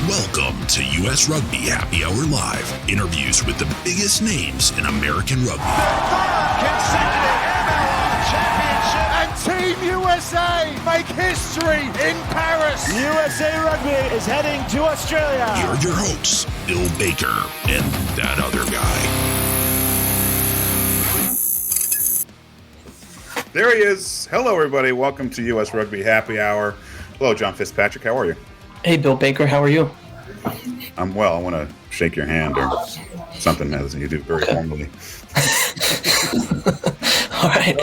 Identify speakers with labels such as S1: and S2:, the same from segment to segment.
S1: Welcome to US Rugby Happy Hour Live. Interviews with the biggest names in American rugby.
S2: Third consecutive MLR championship. And Team USA make history in Paris.
S3: USA Rugby is heading to Australia.
S1: Here are your hosts, Bill Baker and that other guy.
S4: There he is. Hello, everybody. Welcome to US Rugby Happy Hour. Hello, John Fitzpatrick. How are you?
S5: Hey, Bill Baker. How are you?
S4: I'm well. I want to shake your hand or something as you do very formally.
S5: All right.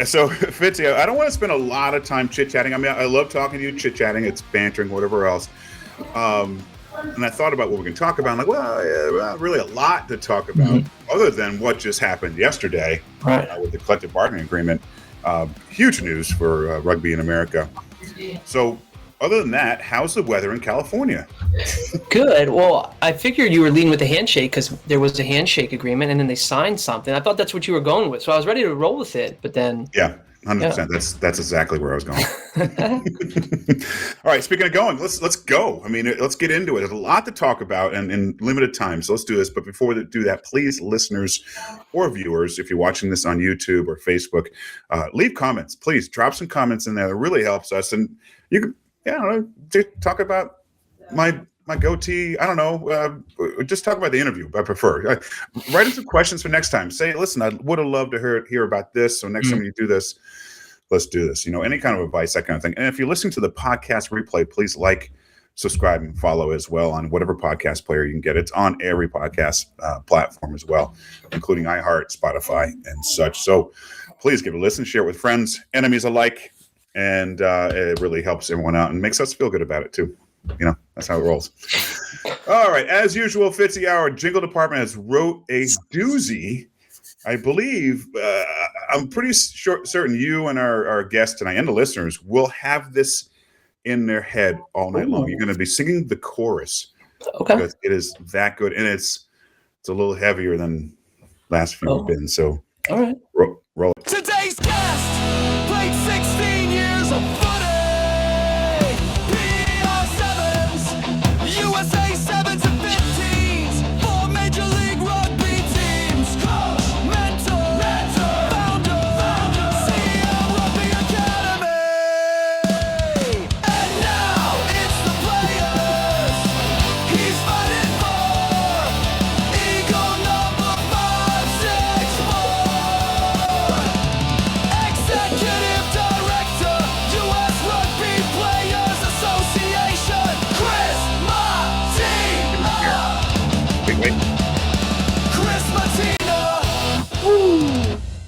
S4: So, Fitzy, I don't want to spend a lot of time chit-chatting. I mean, I love talking to you, chit-chatting. It's bantering, whatever else. And I thought about what we can talk about. I'm like, well, yeah, really a lot to talk about other than what just happened yesterday with the collective bargaining agreement. Huge news for rugby in America. So, other than that, how's the weather in California?
S5: Good. Well, I figured you were leading with the handshake because there was a handshake agreement and then they signed something. I thought that's what you were going with. So I was ready to roll with it, but then...
S4: Yeah, 100%. Yeah. That's exactly where I was going. All right, speaking of going, let's go. I mean, let's get into it. There's a lot to talk about in limited time, so let's do this. But before we do that, please, listeners or viewers, if you're watching this on YouTube or Facebook, leave comments. Please drop some comments in there. It really helps us. And you can... Yeah, I don't know, talk about my goatee. I don't know. Just talk about the interview. I prefer. Write in some questions for next time. Say, listen, I would have loved to hear about this. So next time you do this, let's do this. You know, any kind of advice, that kind of thing. And if you're listening to the podcast replay, please like, subscribe, and follow as well on whatever podcast player you can get. It's on every podcast platform as well, including iHeart, Spotify, and such. So please give it a listen, share it with friends, enemies alike. And it really helps everyone out and makes us feel good about it, too. You know, that's how it rolls. All right. As usual, Fitzy, our jingle department has wrote a doozy. I believe, I'm pretty certain you and our guests tonight and the listeners will have this in their head all night long. You're going to be singing the chorus.
S5: Okay.
S4: Because it is that good. And it's a little heavier than last few have been. So,
S5: all right.
S4: Roll it.
S2: Today's guest played 16 years of footy. PR 7s, USA 7s and 15s, 4 Major League Rugby teams. Coach, mentor, founder, CEO Rugby Academy. And now it's the players he's fighting for. Eagle number 564. Executive Director, US Rugby Players Association, Chris Mattina.
S4: Wait.
S2: Chris Mattina.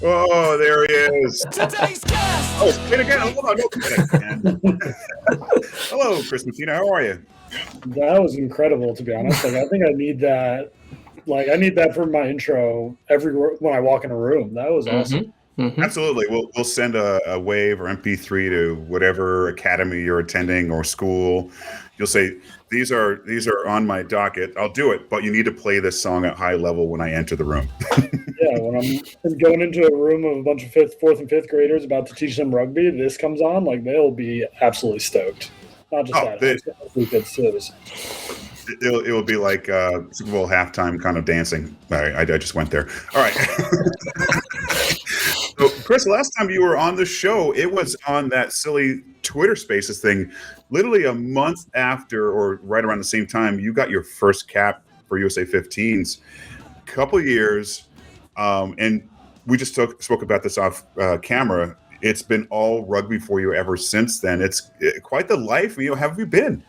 S4: Oh, there he is.
S2: Today's guest.
S4: Oh, say it again. Hold on. Don't say it again. Hello, Chris Mattina. How are you?
S6: That was incredible, to be honest. Like, I think I need that. Like, I need that for my intro everywhere when I walk in a room. That was awesome.
S4: Absolutely. We'll send a wave or MP3 to whatever academy you're attending or school. You'll say, these are on my docket. I'll do it, but you need to play this song at high level when I enter the room.
S6: Yeah, when I'm going into a room of a bunch of fourth and fifth graders about to teach them rugby, this comes on, like, they'll be absolutely stoked. Not just
S4: It will be like Super Bowl halftime kind of dancing. All right, I just went there. All right. So, Chris, last time you were on the show, it was on that silly Twitter Spaces thing. Literally a month after, or right around the same time, you got your first cap for USA 15s. Couple years, and we just spoke about this off camera. It's been all rugby for you ever since then. It's quite the life. You know, how have you been?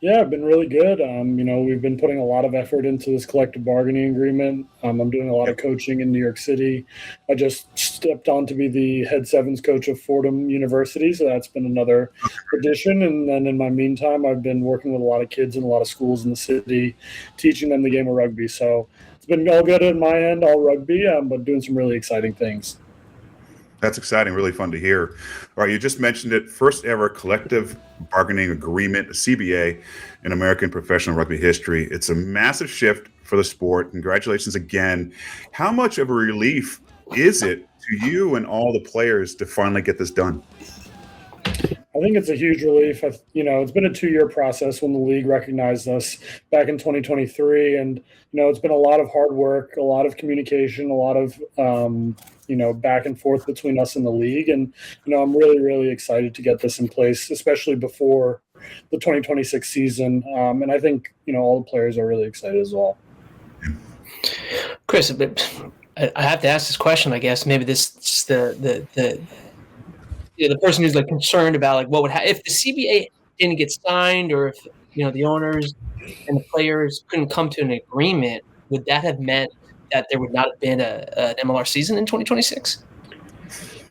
S6: Yeah, I've been really good. We've been putting a lot of effort into this collective bargaining agreement. I'm doing a lot of coaching in New York City. I just stepped on to be the head sevens coach of Fordham University, so that's been another addition. And then in my meantime, I've been working with a lot of kids in a lot of schools in the city, teaching them the game of rugby. So it's been all good on my end, all rugby, but doing some really exciting things.
S4: That's exciting. Really fun to hear. All right, you just mentioned it. First ever collective bargaining agreement, CBA, in American professional rugby history. It's a massive shift for the sport. Congratulations again. How much of a relief is it to you and all the players to finally get this done?
S6: I think it's a huge relief. It's been a 2-year process when the league recognized us back in 2023. And, it's been a lot of hard work, a lot of communication, a lot of, back and forth between us and the league. And, I'm really, really excited to get this in place, especially before the 2026 season. And I think, all the players are really excited as well.
S5: Chris, I have to ask this question, I guess. Maybe this is the person who's like concerned about like what would happen if the CBA didn't get signed, or if the owners and the players couldn't come to an agreement. Would that have meant that there would not have been an MLR season in 2026?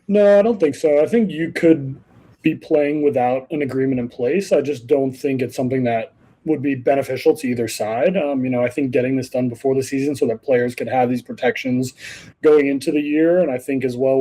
S6: No, I don't think so. I think you could be playing without an agreement in place. I just don't think it's something that would be beneficial to either side. I think getting this done before the season so that players could have these protections going into the year. And I think as well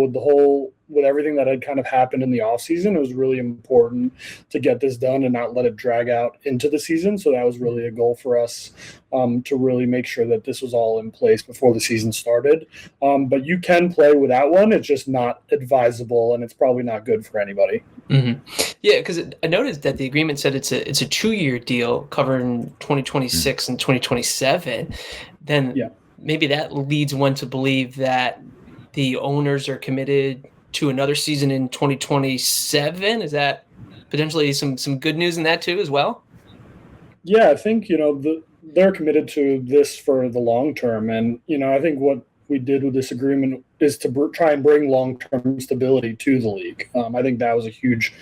S6: with everything that had kind of happened in the off season, it was really important to get this done and not let it drag out into the season. So that was really a goal for us, to really make sure that this was all in place before the season started. But you can play without one. It's just not advisable, and it's probably not good for anybody.
S5: Mm-hmm. Yeah, because I noticed that the agreement said it's a 2-year deal covering 2026 and 2027. Then maybe that leads one to believe that the owners are committed to another season in 2027. Is that potentially some good news in that too as well?
S6: Yeah, I think, they're committed to this for the long term. And, I think what we did with this agreement is to try and bring long-term stability to the league. I think that was a huge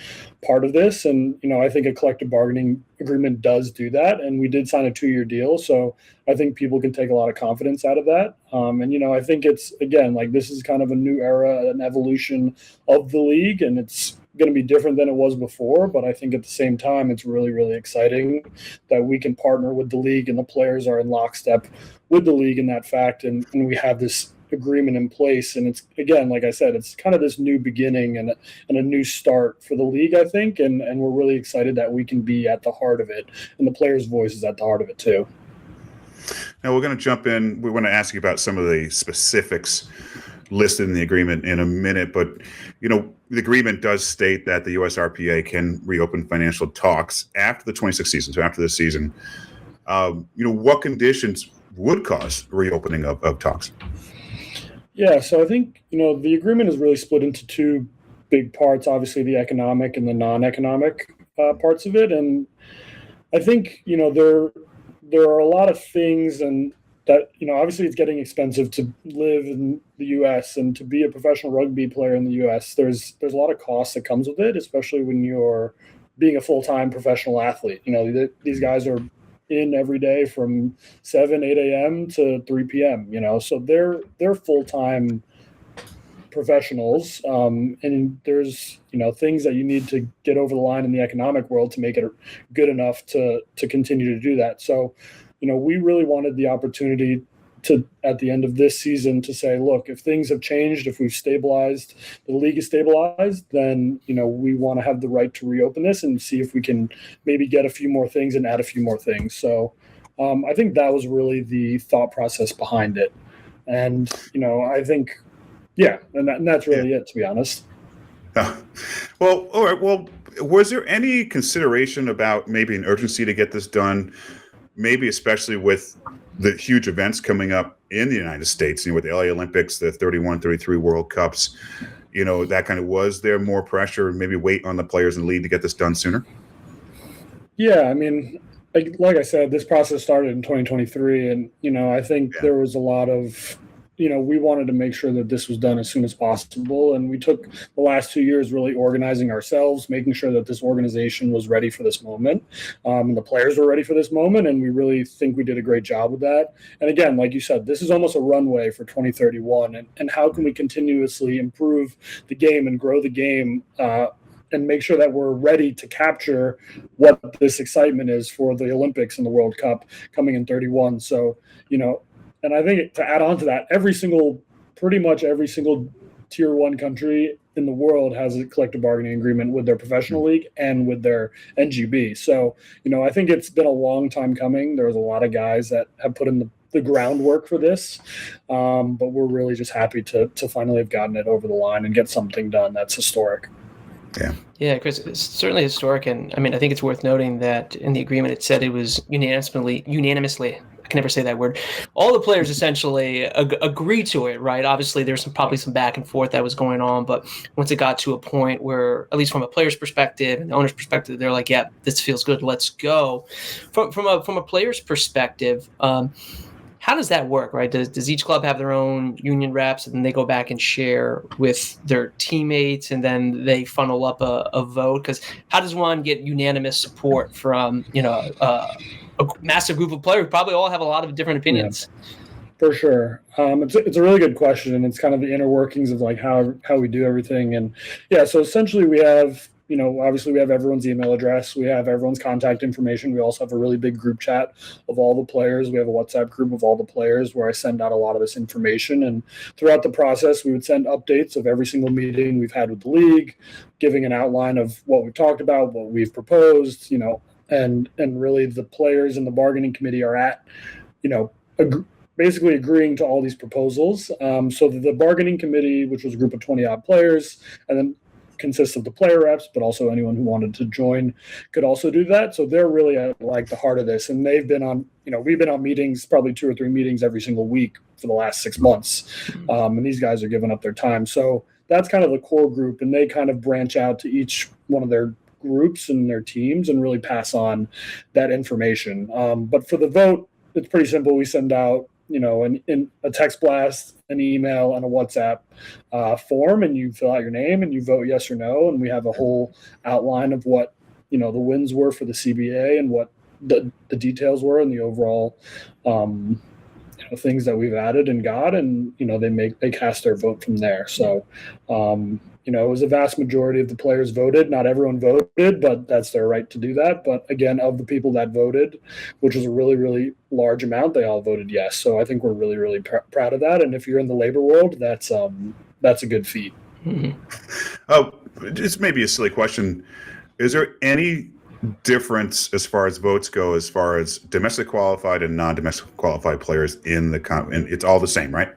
S6: part of this. And, I think a collective bargaining agreement does do that. And we did sign a 2-year deal. So I think people can take a lot of confidence out of that. And, I think it's, again, like this is kind of a new era, an evolution of the league. And it's going to be different than it was before. But I think at the same time, it's really, really exciting that we can partner with the league and the players are in lockstep with the league in that fact. And we have this agreement in place. And it's, again, like I said, it's kind of this new beginning and a new start for the league, I think. And we're really excited that we can be at the heart of it. And the players' voice is at the heart of it too.
S4: Now we're going to jump in. We want to ask you about some of the specifics listed in the agreement in a minute, but the agreement does state that the USRPA can reopen financial talks after the 26th season, so after this season. What conditions would cause reopening of talks?
S6: Yeah, so I think the agreement is really split into two big parts. Obviously, the economic and the non-economic parts of it, and I think there are a lot of things and that, obviously it's getting expensive to live in the U.S. and to be a professional rugby player in the U.S. There's a lot of cost that comes with it, especially when you're being a full-time professional athlete. These guys are in every day from 8 a.m. to 3 p.m., so they're full-time professionals. And there's, things that you need to get over the line in the economic world to make it good enough to continue to do that. So, we really wanted the opportunity to, at the end of this season, to say, look, if things have changed, if we've stabilized, the league is stabilized, then, we want to have the right to reopen this and see if we can maybe get a few more things and add a few more things. So I think that was really the thought process behind it. And, I think, and that's really it, to be honest.
S4: Well, all right. Well, was there any consideration about maybe an urgency to get this done? Maybe especially with the huge events coming up in the United States, with the LA Olympics, the 31, 33 World Cups, that kind of, was there more pressure, maybe wait on the players in the league to get this done sooner?
S6: Yeah, I mean, like I said, this process started in 2023, and, I think there was a lot of, we wanted to make sure that this was done as soon as possible. And we took the last 2 years really organizing ourselves, making sure that this organization was ready for this moment. And the players were ready for this moment. And we really think we did a great job with that. And again, like you said, this is almost a runway for 2031. And how can we continuously improve the game and grow the game, and make sure that we're ready to capture what this excitement is for the Olympics and the World Cup coming in 31. So, and I think to add on to that, pretty much every single tier 1 country in the world has a collective bargaining agreement with their professional league and with their NGB. So, I think it's been a long time coming. There's a lot of guys that have put in the groundwork for this. But we're really just happy to finally have gotten it over the line and get something done that's historic.
S5: Yeah, Chris, it's certainly historic, and I mean, I think it's worth noting that in the agreement it said it was unanimously. I can never say that word. All the players essentially agree to it, right? Obviously, there's probably some back and forth that was going on, but once it got to a point where, at least from a player's perspective and the owner's perspective, they're like, "Yeah, this feels good. Let's go." From a player's perspective. How does that work, right? Does each club have their own union reps, and then they go back and share with their teammates, and then they funnel up a vote? Because how does one get unanimous support from a massive group of players who probably all have a lot of different opinions?
S6: Yeah, for sure. It's a really good question, and it's kind of the inner workings of like how we do everything. And yeah, so essentially we have, obviously we have everyone's email address. We have everyone's contact information. We also have a really big group chat of all the players. We have a WhatsApp group of all the players where I send out a lot of this information. And throughout the process, we would send updates of every single meeting we've had with the league, giving an outline of what we've talked about, what we've proposed, and really the players and the bargaining committee are at, basically agreeing to all these proposals. So the bargaining committee, which was a group of 20 odd players, and then consists of the player reps, but also anyone who wanted to join could also do that. So they're really at like the heart of this. And they've been on, we've been on meetings, probably 2 or 3 meetings every single week for the last 6 months. And these guys are giving up their time. So that's kind of the core group. And they kind of branch out to each one of their groups and their teams and really pass on that information. But for the vote, it's pretty simple. We send out, in a text blast, an email, and a WhatsApp form, and you fill out your name and you vote yes or no. And we have a whole outline of what, the wins were for the CBA and what the details were and the overall, things that we've added and got, and, they cast their vote from there. So, it was a vast majority of the players voted. Not everyone voted, but that's their right to do that. But again, of the people that voted, which was a really, really large amount, they all voted yes. So I think we're really, really proud of that. And if you're in the labor world, that's a good feat.
S5: Mm-hmm.
S4: Oh, it's maybe a silly question. Is there any difference as far as votes go, as far as domestic qualified and non-domestic qualified players in the and it's all the same, right?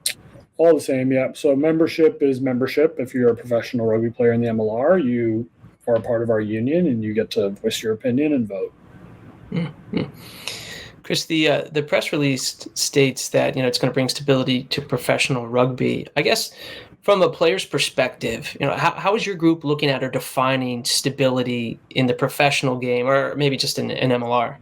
S6: All the same, yeah. So membership is membership. If you're a professional rugby player in the MLR, you are a part of our union and you get to voice your opinion and vote.
S5: Mm-hmm. Chris, the press release states that it's going to bring stability to professional rugby. I guess from a player's perspective, how is your group looking at or defining stability in the professional game, or maybe just in MLR?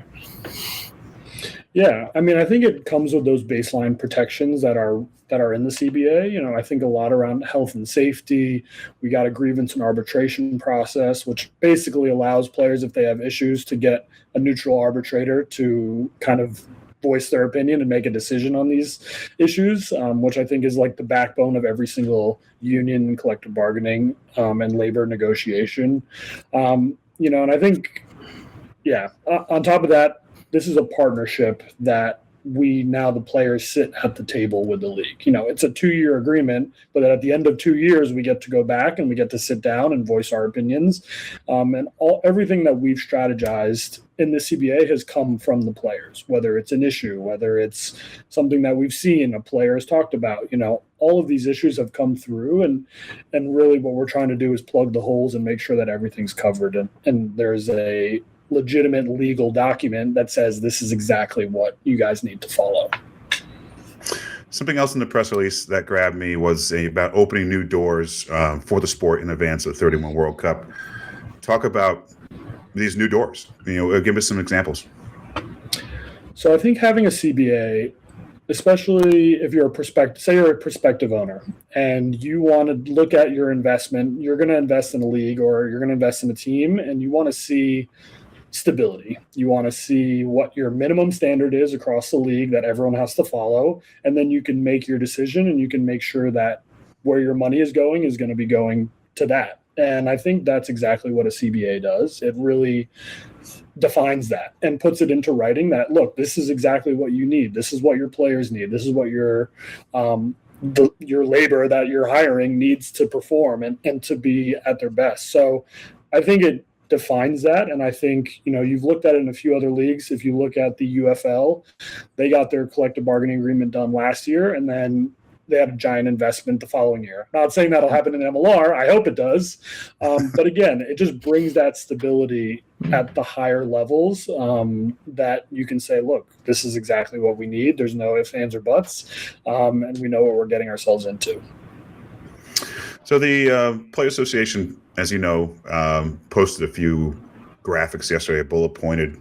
S6: Yeah, I mean, I think it comes with those baseline protections that are in the CBA. I think a lot around health and safety. We got a grievance and arbitration process, which basically allows players, if they have issues, to get a neutral arbitrator to kind of voice their opinion and make a decision on these issues, which I think is like the backbone of every single union, collective bargaining, and labor negotiation. And I think, on top of that, this is a partnership that the players sit at the table with the league. It's a 2-year agreement, but at the end of 2 years, we get to go back and we get to sit down and voice our opinions. And everything that we've strategized in the CBA has come from the players, whether it's an issue, whether it's something that we've seen, a player has talked about, all of these issues have come through, and really what we're trying to do is plug the holes and make sure that everything's covered. And there's a legitimate legal document that says this is exactly what you guys need to follow.
S4: Something else in the press release that grabbed me was about opening new doors for the sport in advance of the 31 World Cup. Talk about these new doors. Give us some examples.
S6: So I think having a CBA, especially if you're you're a prospective owner and you want to look at your investment, you're going to invest in a league or you're going to invest in a team, and you want to see stability. You want to see what your minimum standard is across the league that everyone has to follow, and then you can make your decision and you can make sure that where your money is going to be going to that. And I think that's exactly what a CBA does. It really defines that and puts it into writing that, look, this is exactly what you need. This is what your players need. This is what your labor that you're hiring needs to perform and to be at their best. So I think it defines that. And I think, you've looked at it in a few other leagues. If you look at the UFL, they got their collective bargaining agreement done last year. And then they had a giant investment the following year. Not saying that'll happen in MLR. I hope it does. But again, it just brings that stability at the higher levels that you can say, look, this is exactly what we need. There's no ifs, ands, or buts. And we know what we're getting ourselves into.
S4: So the Player Association, as you know, posted a few graphics yesterday, bullet pointed,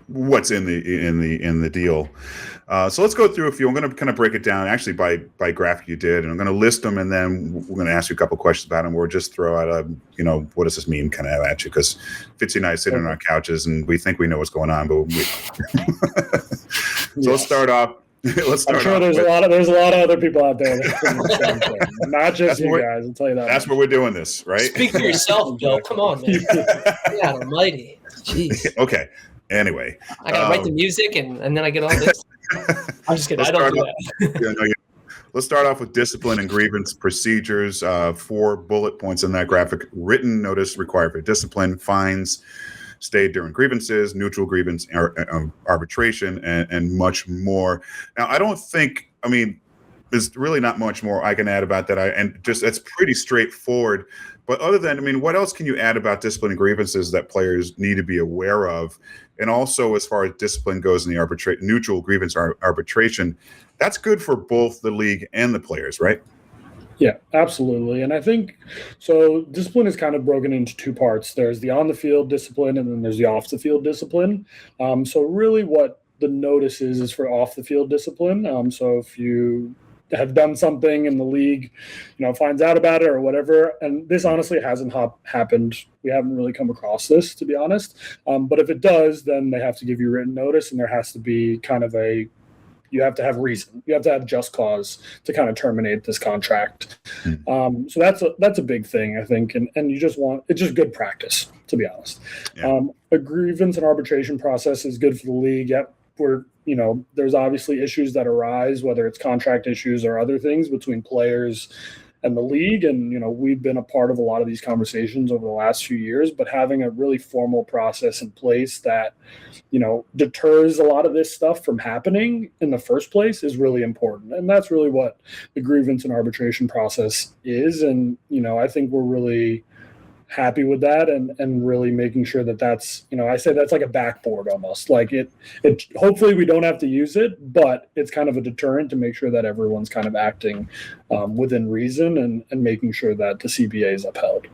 S4: what's in the deal. So let's go through a few. I'm going to kind of break it down actually by graphic you did, and I'm going to list them, and then we're going to ask you a couple questions about them. We'll just throw out what does this mean kind of at you, because Fitzy and I sit on our couches and we think we know what's going on, but so let's start off. I'm sure
S6: there's a lot of other people out there that not just you guys. I'll tell you that.
S4: That's where we're doing this, right?
S5: Speak for yourself, Bill. Come on, man. God almighty. Jeez.
S4: Okay. Anyway,
S5: I gotta write the music and then I get all this. I'm just kidding. I don't do that.
S4: Let's start off with discipline and grievance procedures. 4 bullet points in that graphic: written notice required for discipline, fines, stayed during grievances, neutral grievance, arbitration, and much more. Now, I don't think, there's really not much more I can add about that. That's pretty straightforward. But other than, what else can you add about discipline and grievances that players need to be aware of? And also, as far as discipline goes in the neutral grievance arbitration, that's good for both the league and the players, right?
S6: Yeah, absolutely. And I think so discipline is kind of broken into 2 parts. There's the on the field discipline, and then there's the off the field discipline. So really what the notice is for off the field discipline. So if you have done something and the league, finds out about it or whatever, and this honestly hasn't happened. We haven't really come across this, to be honest. But if it does, then they have to give you written notice, and there has to be kind of you have to have reason. You have to have just cause to kind of terminate this contract. So that's a big thing, I think. And it's just good practice, to be honest. Yeah. A grievance and arbitration process is good for the league. Yep. There's obviously issues that arise, whether it's contract issues or other things between players and the league. And, we've been a part of a lot of these conversations over the last few years, but having a really formal process in place that, deters a lot of this stuff from happening in the first place is really important. And that's really what the grievance and arbitration process is. And, I think we're really happy with that and really making sure that's, I say that's like a backboard almost. Like it hopefully we don't have to use it, but it's kind of a deterrent to make sure that everyone's kind of acting within reason and making sure that the CBA is upheld.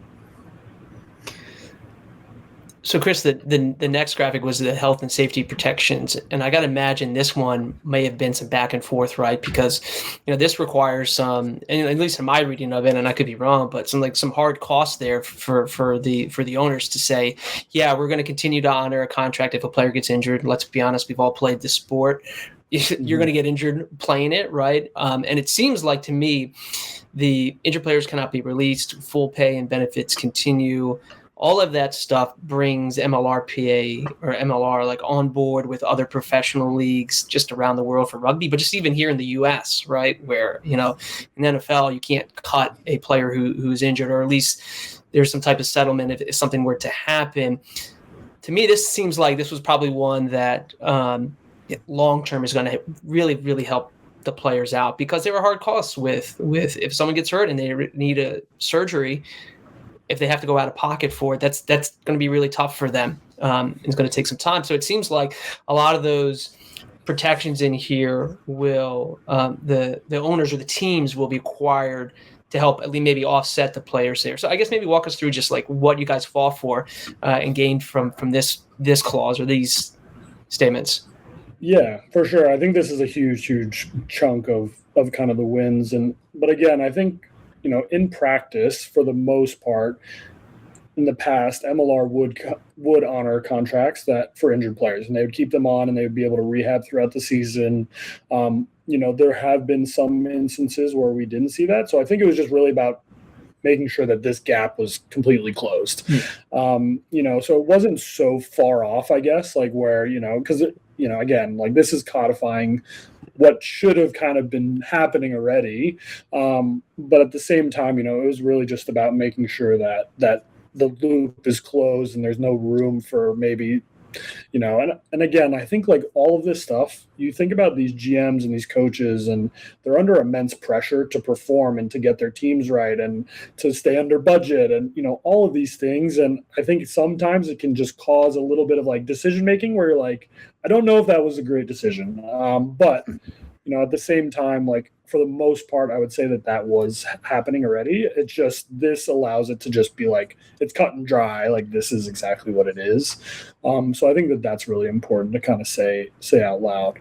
S5: So, Chris, the next graphic was the health and safety protections, and I got to imagine this one may have been some back and forth, right? Because this requires some, and at least in my reading of it, and I could be wrong, but some hard costs there for the owners to say, yeah, we're going to continue to honor a contract if a player gets injured. Let's be honest, we've all played this sport. You're going to get injured playing it, right? And it seems like to me, the injured players cannot be released, full pay and benefits continue. All of that stuff brings MLRPA or MLR like on board with other professional leagues just around the world for rugby, but just even here in the US, right? Where, in the NFL, you can't cut a player who's injured, or at least there's some type of settlement if something were to happen. To me, this seems like this was probably one that long-term is going to really, really help the players out, because there are hard costs with if someone gets hurt and they need a surgery. If they have to go out of pocket for it, that's going to be really tough for them. It's going to take some time. So it seems like a lot of those protections in here will the owners or the teams will be required to help at least maybe offset the players there. So I guess maybe walk us through just like what you guys fought for and gained from this clause or these statements.
S6: Yeah, for sure. I think this is a huge chunk of kind of the wins. But again, I think, in practice, for the most part, in the past, MLR would honor contracts that for injured players, and they would keep them on, and they would be able to rehab throughout the season. There have been some instances where we didn't see that, so I think it was just really about making sure that this gap was completely closed. So it wasn't so far off, I guess, like where because again, like this is codifying what should have kind of been happening already. But at the same time, it was really just about making sure that the loop is closed and there's no room for maybe And again, I think like all of this stuff, you think about these GMs and these coaches, and they're under immense pressure to perform and to get their teams right and to stay under budget and, all of these things. And I think sometimes it can just cause a little bit of like decision making where you're like, I don't know if that was a great decision. But at the same time, like for the most part, I would say that was happening already. It's just this allows it to just be like it's cut and dry. Like this is exactly what it is. So I think that's really important to kind of say out loud.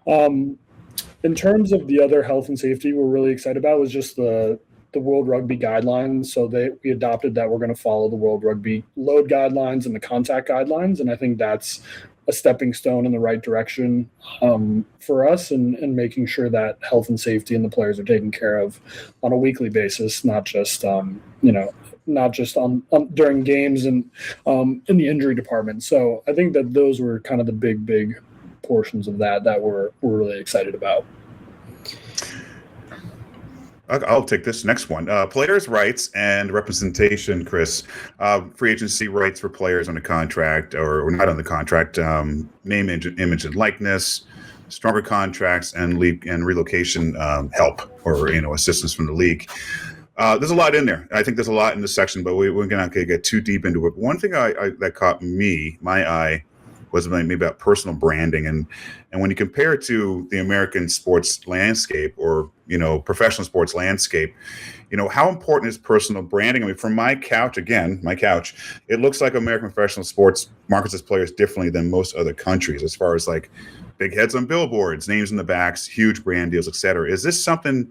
S6: In terms of the other health and safety, we're really excited about was just the World Rugby guidelines. So we adopted that we're going to follow the World Rugby load guidelines and the contact guidelines, and I think that's a stepping stone in the right direction for us and making sure that health and safety and the players are taken care of on a weekly basis, not just not just on during games and in the injury department. So I think that those were kind of the big portions of that we're really excited about.
S4: I'll take this next one. Players' rights and representation, Chris. Free agency rights for players on the contract or not on the contract. Name, image, and likeness. Stronger contracts and league and relocation help or assistance from the league. There's a lot in there. I think there's a lot in this section, but we're not going to get too deep into it. One thing that caught my eye was maybe about personal branding, and when you compare it to the American sports landscape or professional sports landscape, how important is personal branding? I mean, from my couch, it looks like American professional sports markets its players differently than most other countries, as far as like big heads on billboards, names in the backs, huge brand deals, etc. Is this something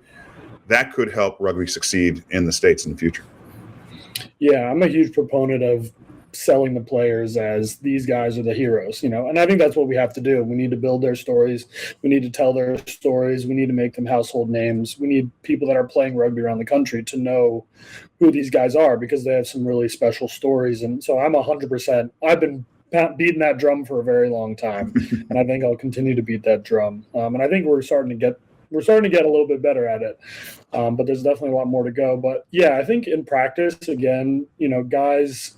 S4: that could help rugby succeed in the States in the future?
S6: Yeah, I'm a huge proponent of selling the players as these guys are the heroes, and I think that's what we have to do. We need to build their stories. We need to tell their stories. We need to make them household names. We need people that are playing rugby around the country to know who these guys are because they have some really special stories. And so I'm 100%. I've been beating that drum for a very long time, and I think I'll continue to beat that drum. And I think we're starting to get a little bit better at it, but there's definitely a lot more to go. But yeah, I think in practice, again, guys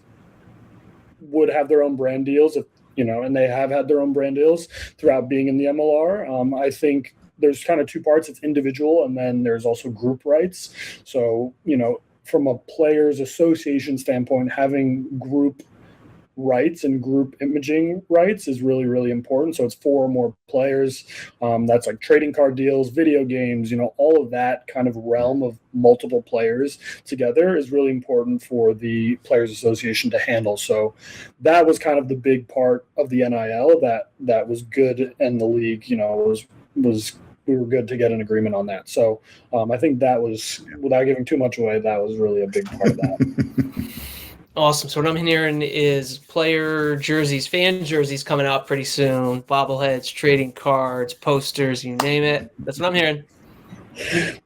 S6: would have their own brand deals, and they have had their own brand deals throughout being in the MLR. I think there's kind of two parts. It's individual, and then there's also group rights. So, from a players association standpoint, having group rights and group imaging rights is really, really important. So it's 4 or more players. That's like trading card deals, video games, all of that kind of realm of multiple players together is really important for the Players Association to handle. So that was kind of the big part of the NIL that was good, and the league, was we were good to get an agreement on that. So I think that was, without giving too much away, that was really a big part of that.
S5: Awesome. So what I'm hearing is player jerseys, fan jerseys coming out pretty soon, bobbleheads, trading cards, posters, you name it. That's what I'm hearing.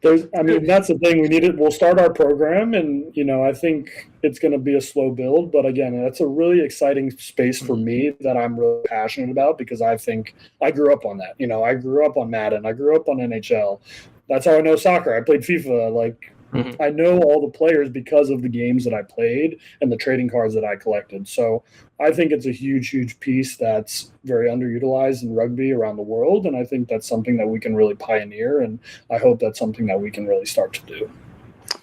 S6: That's the thing. We need it. We'll start our program, and I think it's going to be a slow build. But again, that's a really exciting space for me that I'm really passionate about, because I think I grew up on that. I grew up on Madden. I grew up on NHL. That's how I know soccer. I played FIFA. I know all the players because of the games that I played and the trading cards that I collected. So I think it's a huge, huge piece that's very underutilized in rugby around the world. And I think that's something that we can really pioneer. And I hope that's something that we can really start to do.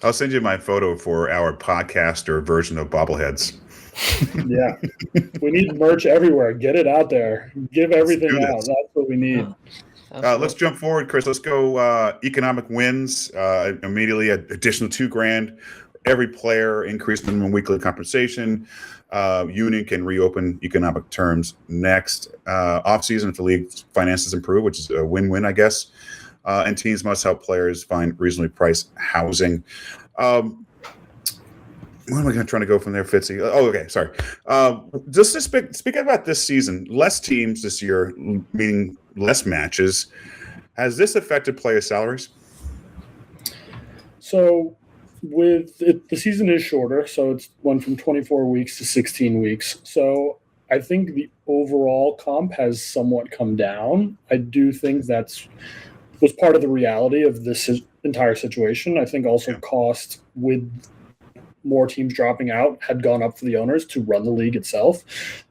S4: I'll send you my photo for our podcaster version of bobbleheads.
S6: Yeah. We need merch everywhere. Get it out there. Give everything out. That's what we need.
S4: Let's jump forward, Chris. Let's go economic wins. Immediately, additional $2,000 every player, increased minimum weekly compensation. Union can reopen economic terms next offseason if the league's finances improve, which is a win-win, I guess. And teams must help players find reasonably priced housing. Where am I trying to go from there, Fitzy? Oh, okay, sorry. Just to speak about this season, less teams this year, meaning less matches. Has this affected player salaries?
S6: So the season is shorter, so it's went from 24 weeks to 16 weeks. So I think the overall comp has somewhat come down. I do think was part of the reality of this entire situation. I think also cost with more teams dropping out had gone up for the owners to run the league itself.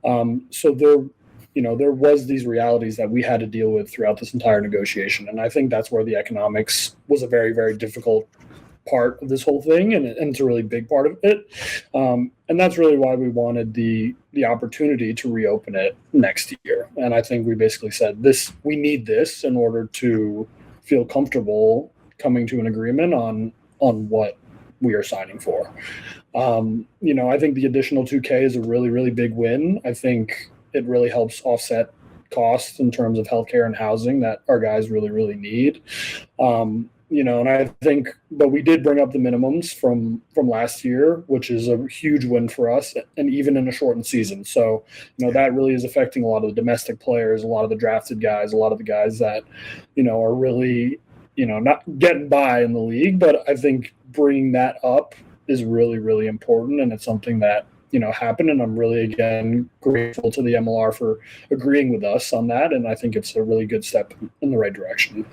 S6: So there was these realities that we had to deal with throughout this entire negotiation. And I think that's where the economics was a very, very difficult part of this whole thing, and it's a really big part of it. And that's really why we wanted the opportunity to reopen it next year. And I think we basically said we need this in order to feel comfortable coming to an agreement on what we are signing for. I think the additional 2K is a really, really big win. I think it really helps offset costs in terms of healthcare and housing that our guys really, really need. And I think, but we did bring up the minimums from last year, which is a huge win for us, and even in a shortened season. So, that really is affecting a lot of the domestic players, a lot of the drafted guys, a lot of the guys that, are really, not getting by in the league. But I think bringing that up is really, really important, and it's something that, happened. And I'm really, again, grateful to the MLR for agreeing with us on that. And I think it's a really good step in the right direction.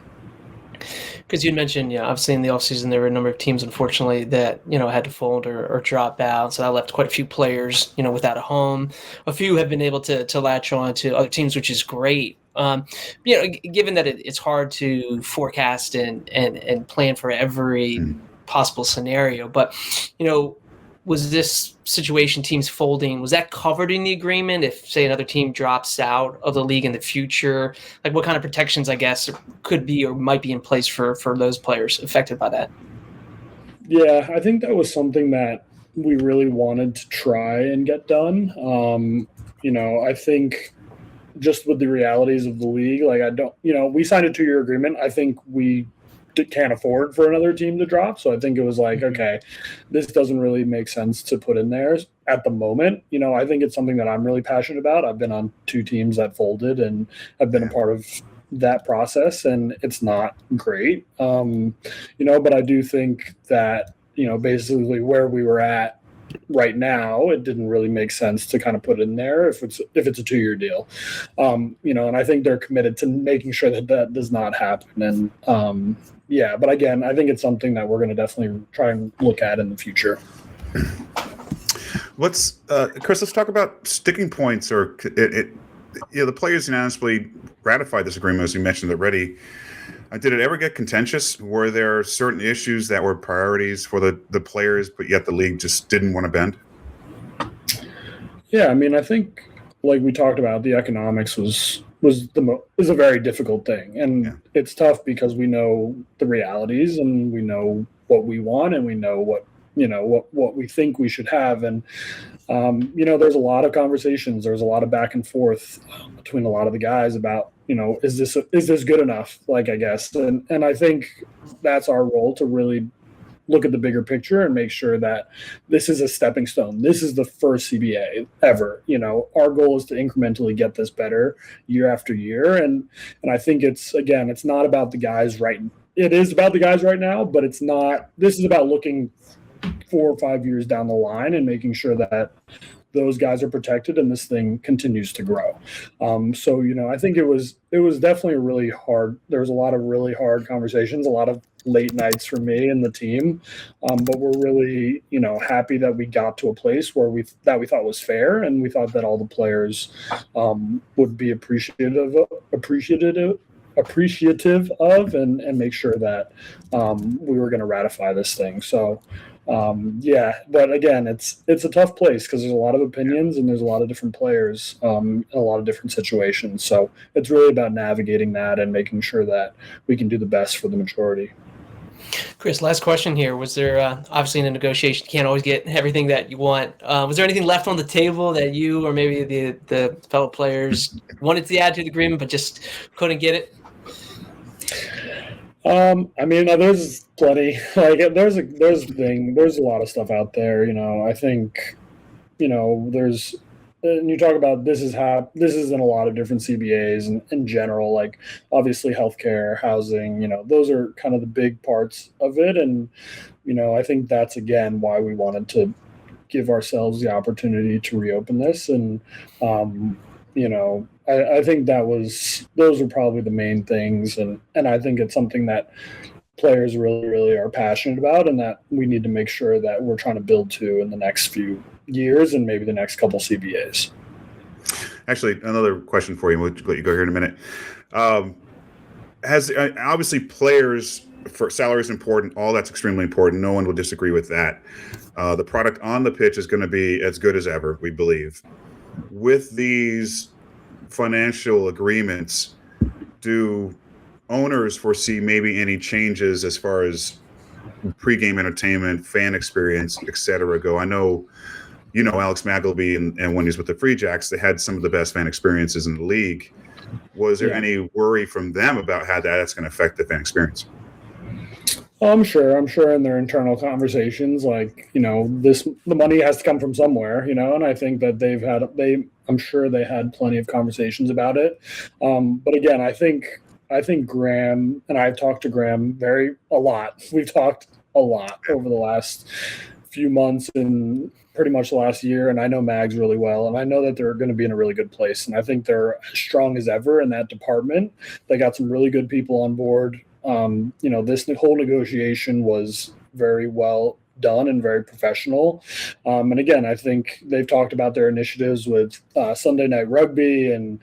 S5: Because you mentioned, obviously in the offseason, there were a number of teams, unfortunately, that, had to fold or drop out. So that left quite a few players, without a home. A few have been able to latch on to other teams, which is great. Given that it's hard to forecast and plan for every possible scenario. But, was this situation, teams folding, was that covered in the agreement? If, say, another team drops out of the league in the future, like what kind of protections, I guess, could be or might be in place for those players affected by that?
S6: Yeah, I think that was something that we really wanted to try and get done. I think just with the realities of the league, we signed a 2-year agreement. I think we can't afford for another team to drop. So I think it was like, okay, this doesn't really make sense to put in there at the moment. I think it's something that I'm really passionate about. I've been on 2 teams that folded, and I've been a part of that process, and it's not great. But I do think that, basically where we were at right now, it didn't really make sense to kind of put in there if it's a 2-year deal. And I think they're committed to making sure that does not happen. And, but again, I think it's something that we're going to definitely try and look at in the future.
S4: Chris, let's talk about sticking points, or the players unanimously ratified this agreement, as you mentioned already. Did it ever get contentious? Were there certain issues that were priorities for the players, but yet the league just didn't want to bend?
S6: Yeah, I think, like we talked about, the economics is a very difficult thing, and it's tough because we know the realities, and we know what we want, and we know what we think we should have. And there's a lot of conversations, there's a lot of back and forth between a lot of the guys about, is this good enough? I guess, and I think that's our role, to really look at the bigger picture and make sure that this is a stepping stone. This is the first CBA ever. Our goal is to incrementally get this better year after year. And I think it's not about the guys right. It is about the guys right now, but it's not. This is about looking 4 or 5 years down the line and making sure that those guys are protected and this thing continues to grow. I think it was definitely really hard. There was a lot of really hard conversations, a lot of late nights for me and the team. But we're really, happy that we got to a place where we thought was fair, and we thought that all the players would be appreciative of and make sure that we were going to ratify this thing. So but again, it's a tough place because there's a lot of opinions and there's a lot of different players in a lot of different situations. So it's really about navigating that and making sure that we can do the best for the majority.
S5: Chris, last question here. Was there, obviously in a negotiation, you can't always get everything that you want. Was there anything left on the table that you or maybe the fellow players wanted to add to the agreement but just couldn't get it?
S6: There's plenty. There's a lot of stuff out there. I think, there's. And you talk about this is in a lot of different CBAs and in general, like obviously healthcare, housing, those are kind of the big parts of it. And, I think that's, again, why we wanted to give ourselves the opportunity to reopen this. And, I think those are probably the main things. And I think it's something that players really, really are passionate about, and that we need to make sure that we're trying to build to in the next few years and maybe the next couple CBAs.
S4: Actually, another question for you. We'll let you go here in a minute. Has obviously players for salary is important. All that's extremely important. No one will disagree with that. The product on the pitch is going to be as good as ever, we believe. With these financial agreements, do owners foresee maybe any changes as far as pregame entertainment, fan experience, et cetera, go? I know, Alex Magleby and when he's with the Free Jacks, they had some of the best fan experiences in the league. Was there any worry from them about how that's going to affect the fan experience?
S6: I'm sure in their internal conversations, the money has to come from somewhere, and I think that I'm sure they had plenty of conversations about it. But again, I think Graham, and I've talked to Graham a lot. We've talked a lot over the last few months and pretty much the last year. And I know Mags really well, and I know that they're going to be in a really good place. And I think they're as strong as ever in that department. They got some really good people on board. This whole negotiation was very well done and very professional. And again, I think they've talked about their initiatives with Sunday Night Rugby and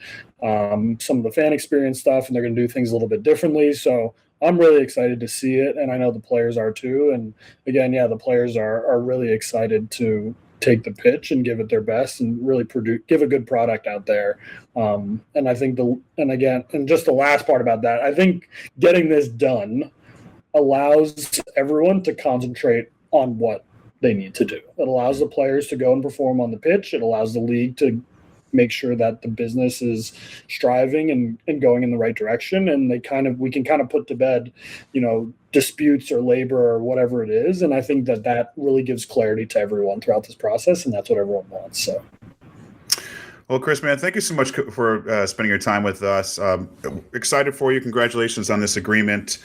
S6: some of the fan experience stuff, and they're going to do things a little bit differently. So I'm really excited to see it, and I know the players are too. And again, the players are really excited to take the pitch and give it their best and really give a good product out there. And I think just the last part about that, I think getting this done allows everyone to concentrate on what they need to do. It allows the players to go and perform on the pitch. It allows the league to make sure that the business is striving and going in the right direction. And we can kind of put to bed, disputes or labor or whatever it is. And I think that really gives clarity to everyone throughout this process. And that's what everyone wants. So.
S4: Well, Chris, man, thank you so much for spending your time with us. Excited for you. Congratulations on this agreement.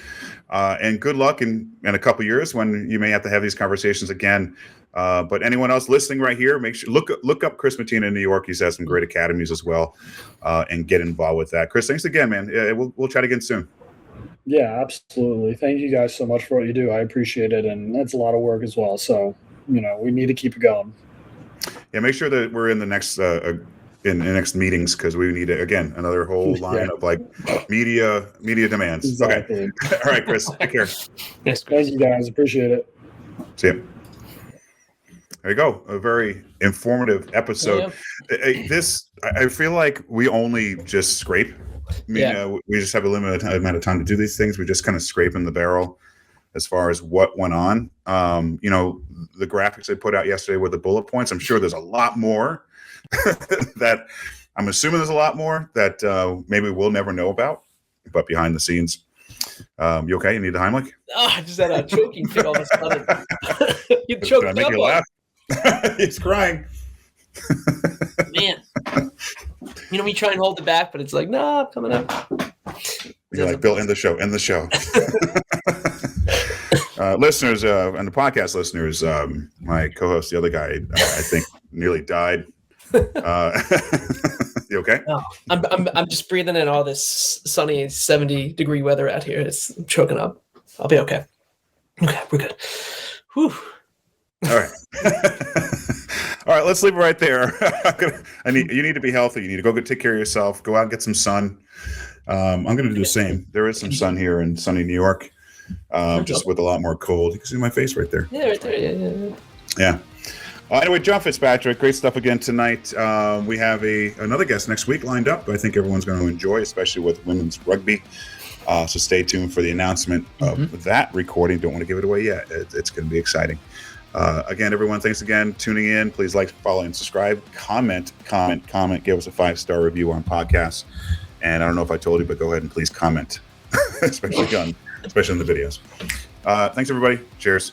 S4: And good luck in a couple of years when you may have to have these conversations again. But anyone else listening right here, make sure look up Chris Mattina in New York. He's had some great academies as well, and get involved with that. Chris, thanks again, man. We'll chat again soon. Yeah,
S6: absolutely. Thank you guys so much for what you do. I appreciate it, and that's a lot of work as well. So we need to keep it going.
S4: Yeah, make sure that we're in the next in the next meetings, because we need another whole line of media demands.
S6: Exactly.
S4: Okay. All right, Chris. Take care.
S6: Yes, thank you guys. Appreciate it.
S4: See you. There you go. A very informative episode. Yeah. I feel like we only just scrape. We just have a limited amount of time to do these things. We just kind of scrape in the barrel as far as what went on. The graphics they put out yesterday with the bullet points, I'm sure there's a lot more that I'm assuming there's a lot more that maybe we'll never know about, but behind the scenes. You okay? You need a Heimlich?
S5: Oh, I just had a choking fit all of a sudden. You choked
S4: Did I make you laugh? He's crying.
S5: Man. We try and hold it back, but it's like, no, I'm coming up.
S4: You're like, Bill, end the show. Listeners, and the podcast listeners, my co-host, the other guy, I think nearly died. You okay?
S5: No, I'm just breathing in all this sunny 70-degree weather out here. I'm choking up. I'll be okay. Okay, we're good. Whew.
S4: All right. All right, let's leave it right there. You need to be healthy. You need to go take care of yourself. Go out and get some sun. I'm going to do the same. There is some sun here in sunny New York, just with a lot more cold. You can see my face right there.
S5: Yeah, right there.
S4: Yeah. Anyway, John Fitzpatrick, great stuff again tonight. We have another guest next week lined up. I think everyone's going to enjoy, especially with women's rugby. So stay tuned for the announcement of that recording. Don't want to give it away yet. It's going to be exciting. Again, everyone, thanks again tuning in. Please like, follow, and subscribe. Comment. Give us a 5-star review on podcasts. And I don't know if I told you, but go ahead and please comment, especially on the videos. Thanks, everybody. Cheers.